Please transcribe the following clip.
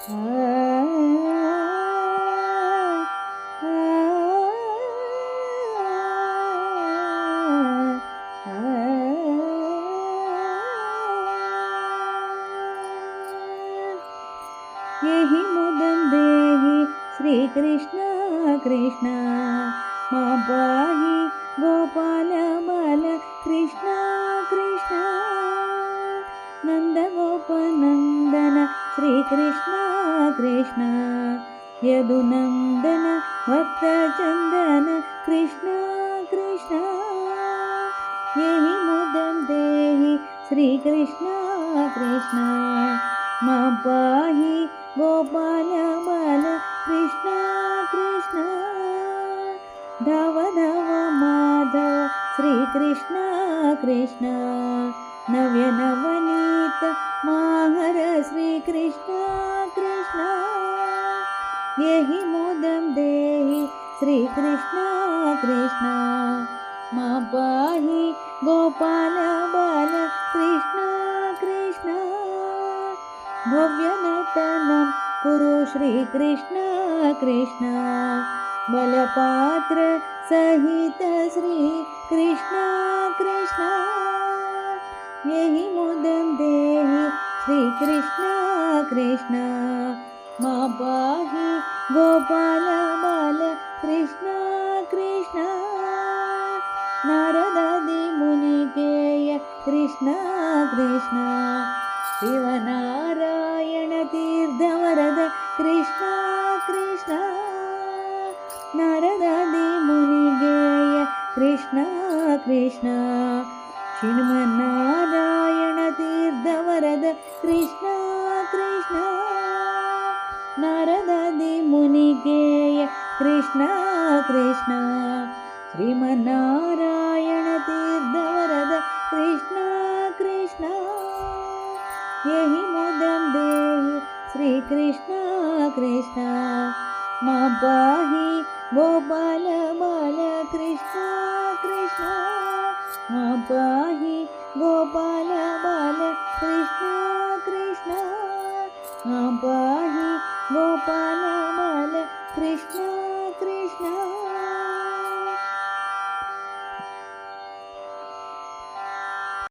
यही मुदं देहि श्री कृष्ण कृष्ण मा पाहि गोपाल बाल कृष्ण कृष्ण नंद गोप नंदन श्री कृष्ण कृष्ण यदुनंदन भक्त चंदन कृष्ण कृष्ण यही मुदं देहि श्री कृष्ण कृष्ण मा पाहि गोपाल बाल कृष्ण कृष्ण धव धव माधव श्री कृष्ण कृष्ण नव्य नवनीत माहर श्री कृष्ण कृष्ण यही मुदं देहि श्री कृष्ण कृष्ण मा पाहि गोपाल बाल कृष्ण कृष्ण भव्यनर्तनं कुरु श्री कृष्ण कृष्ण बलपात्र सहित श्री कृष्ण कृष्ण यही मुदं देहि श्री कृष्ण कृष्ण मा पाहि गोपाल बाल कृष्ण कृष्ण नारदादि मुनिकेय कृष्ण कृष्ण शिवनारायण तीर्थवरद कृष्ण कृष्ण नारदादि मुनिगेय कृष्ण कृष्ण श्रीमन्नारायण तीर्थवरद कृष्ण कृष्ण नारदादि मुनिगेय कृष्ण कृष्ण श्रीमन्नारायण तीर्थवरद कृष्ण कृष्ण यही मुदं देहि श्री कृष्ण कृष्ण मा पाहि गोपाल बाल कृष्ण कृष्ण मा पाहि गोपाल बाल कृष्ण कृष्ण मा पाहि गोपाल बाल कृष्ण कृष्ण।